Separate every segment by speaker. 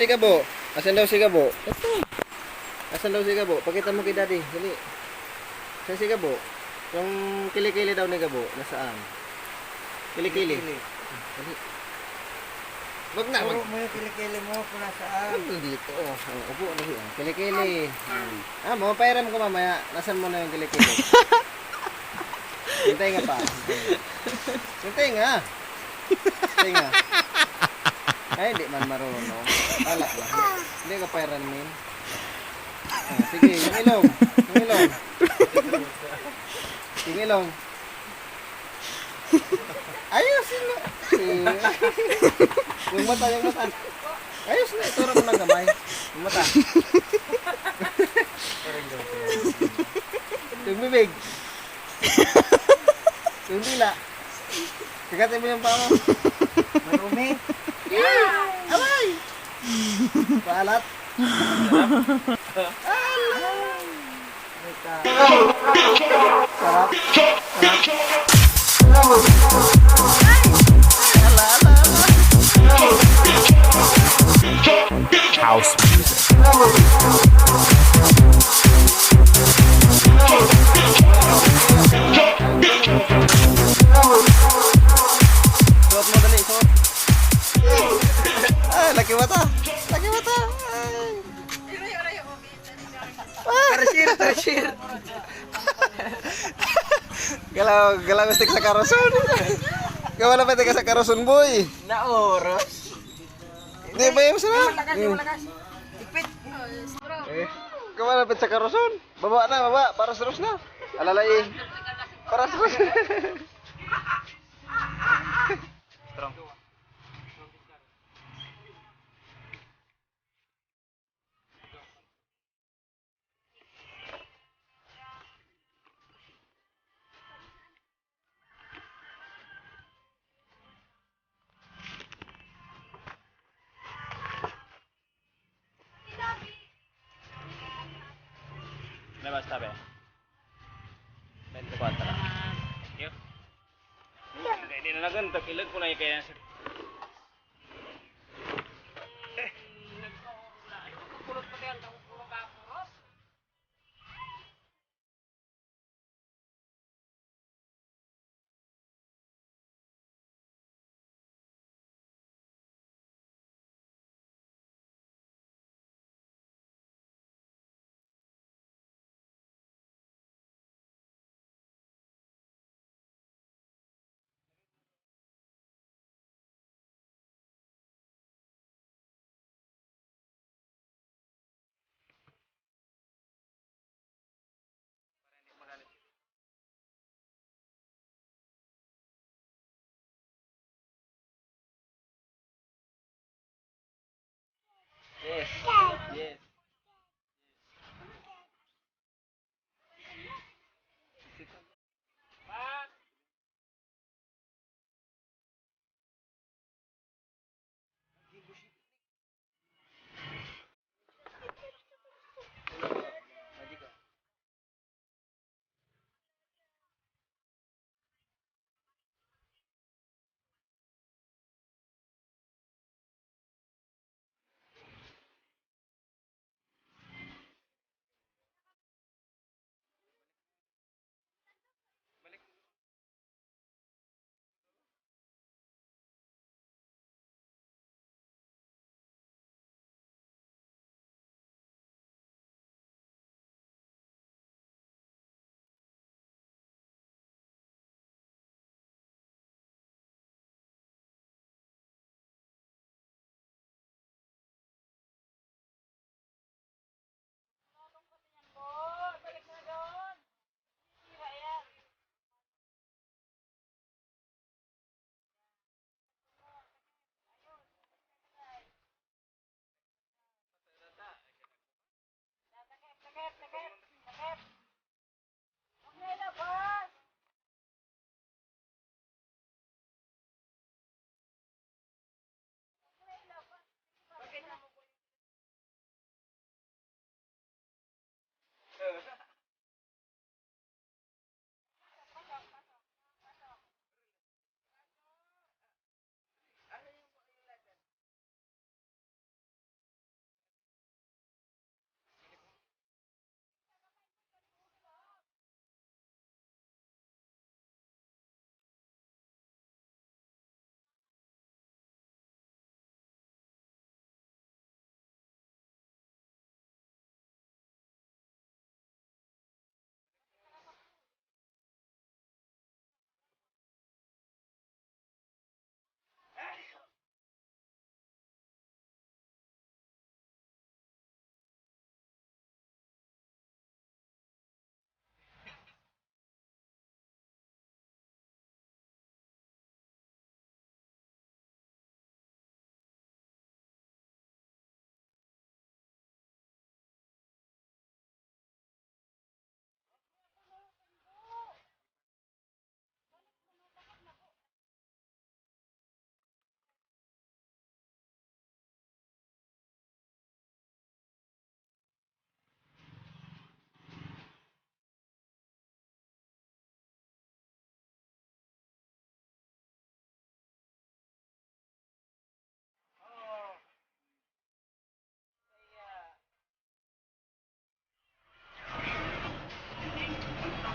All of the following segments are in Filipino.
Speaker 1: si Gabo? Asan daw si Gabo? Asan daw si Gabo? Pakita mo kay Daddy. Dali. Saan si Gabo? Yung kilikili daw ni Gabo. Nasaan? Kilikili. Dali. Wag na.
Speaker 2: Puro mo yung kilikili mo kung nasaan.
Speaker 1: Ano dito? Oh, upo na siya. Kilikili. Mo, pairam ko mamaya. Nasaan mo na yung kilikili? Hintay nga pa. Hintay nga. Hintay nga. Ay, hindi man marunong. Wala lang. Hindi ka pairamin. Sige, yung ilong. Yung ilong. Yung ilong. Ayusin na. Yung mata, yung mata. Ayos na. Ituro mo ng gamay. Yung mata. Yung bibig. Yung dila. Kagatin mo yung paa mo.
Speaker 2: Marumi.
Speaker 1: Alay! Paalat. Sarap.
Speaker 3: House music.
Speaker 1: Suot mo dali, suot. Ay, laki mata. Laki mata. Tarshir. Galaw stick sa karoson. Gawala pa ka sa karoson, boy.
Speaker 2: Na oras.
Speaker 1: Hindi ba yung sarap?
Speaker 2: Ipit.
Speaker 1: Gawala pa sa karoson. Baba. Para serus na. Alalain. Para serus.
Speaker 3: Ano ba sabi? 24. Yun. Hindi na nagan. Takilag ko na yung kaya sa...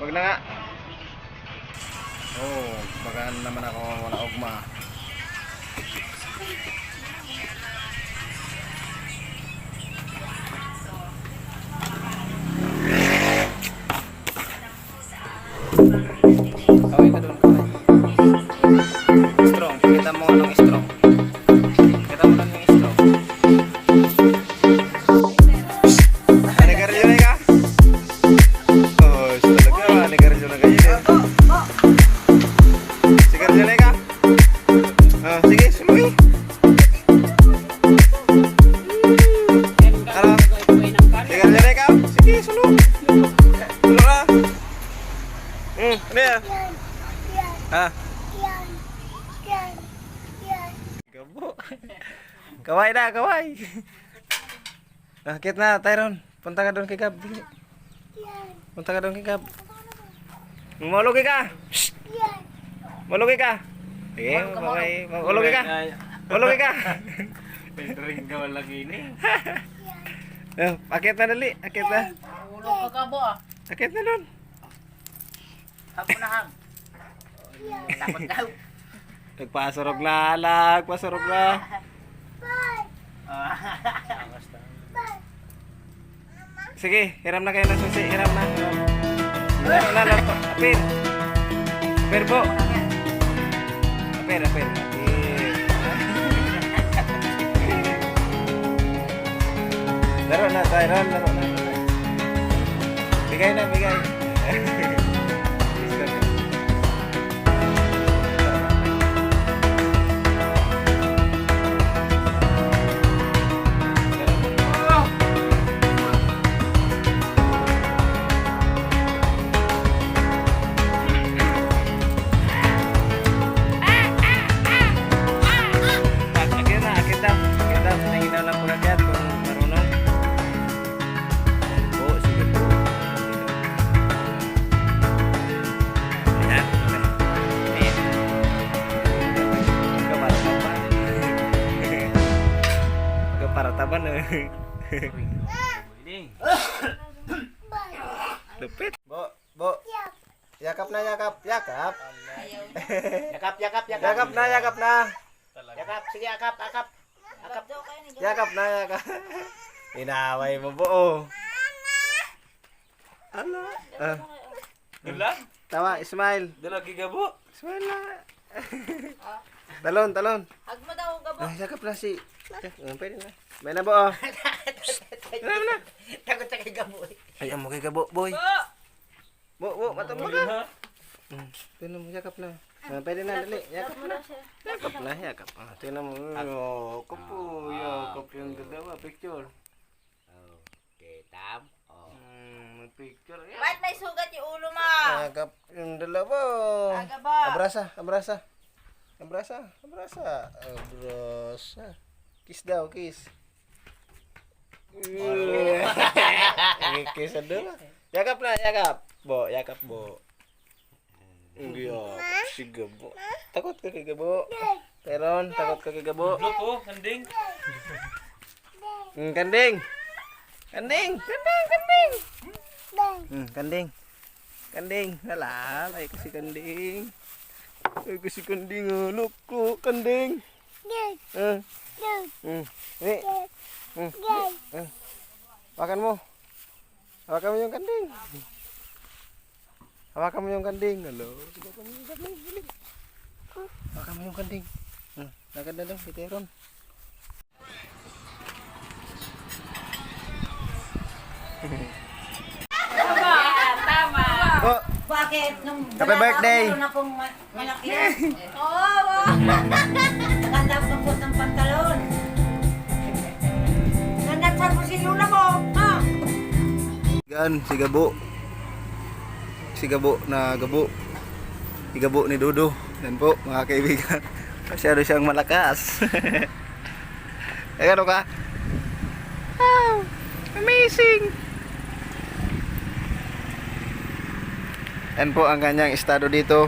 Speaker 1: Wag na nga. Oh, bagaan naman ako wala ugma. Kaway ka doon, kaway. Strong, kita mo anong strong. Kita mo lang yung strong. Nigaryo na ka? Oh, talaga, nigaryo na kayo. Sigaryo na ka? Oh, sige, sumuwi. Ano? Sigaryo na ka? Sige, sulong. Sulong na. Ano yan? Ha? Gabo. Kaway na, kaway. Nakit na, Tyron. Punta ka doon kay Gab. Punta ka doon kay Gab. Malugi ka. Shh. Malugi ka. Sige, malugi ka. Malugi ka.
Speaker 3: Ring ka lagi ni.
Speaker 1: Akit na dali. Akit na.
Speaker 2: Ulo ka kabo ah.
Speaker 1: Akit na doon.
Speaker 2: Hag mo na hag. Takot daw.
Speaker 1: Nagpasurog na, nagpasurog na. Sige, hiram na kayo ng susi. Hiram na. Hiram na. Apir. Apir po. Apir, apir. Laro na, Tyron. Laro na. Bigay na, bigay. Para taban eh. Lupit. Bo. Yakap na, yakap. Yakap.
Speaker 2: Yakap, yakap, yakap.
Speaker 1: Yakap na, yakap na.
Speaker 2: Yakap, sige yakap, yakap.
Speaker 1: Yakap na, yakap. Inaway mo bo. Ala.
Speaker 3: Dulang.
Speaker 1: Tawa, smile.
Speaker 3: Dalagi gabo.
Speaker 1: Smile na. Talon, talon.
Speaker 2: Hag mo daw gabo.
Speaker 1: Yakap na si. Pwede na. May na bo. May na.
Speaker 2: Takot sa kay gabo.
Speaker 1: Ay, amo kay Gabo, boy. Bo, matamo ka. Tinan mo, yakap na. Pwede na, dali. Yakap na. Yakap na, yakap. Tinan mo. Yakap po. Yakap yung dalawa. Picture.
Speaker 2: Okay, tam.
Speaker 1: Picture.
Speaker 2: Ba't may sugat yung ulo mo?
Speaker 1: Yakap yung dalawa.
Speaker 2: Aga ba?
Speaker 1: Abrasa, abrasa. Abrasa, abrasa. Abrasa. Kiss daw, kiss. Kiss ang dalawa. Yakap na, yakap. Bo, yakap bo. Yakap. Si Gabo. Takot ka kay Gabo. Teron, takot ka kay Gabo.
Speaker 3: Loko, kanding.
Speaker 1: Kanding. Kanding, kanding, kanding. Kanding. Kanding. Nala, ay kasi kanding. Ay kasi kanding. Loko, kanding. Hawakan mo. Hawakan mo yung kanding. Hawakan mo yung kanding. Halo. Hawakan mo yung kanding. Hawakan mo yung kanding. Naganda daw, Teron.
Speaker 2: Tama.
Speaker 1: Bo,
Speaker 2: Bakit? Nung
Speaker 1: Happy birthday.
Speaker 2: meron akong malaki. Oo. Naganda ko po ng pantalon. Nanatsan mo si Luna mo. Ha?
Speaker 1: Gan, si Gabo. Si Gabo na Gabo. Si Gabo ni Dodo. Yan po, mga kaibigan. Masyado siyang malakas. Eh, ano ka? Wow! Amazing! Yan po ang kanyang estado dito.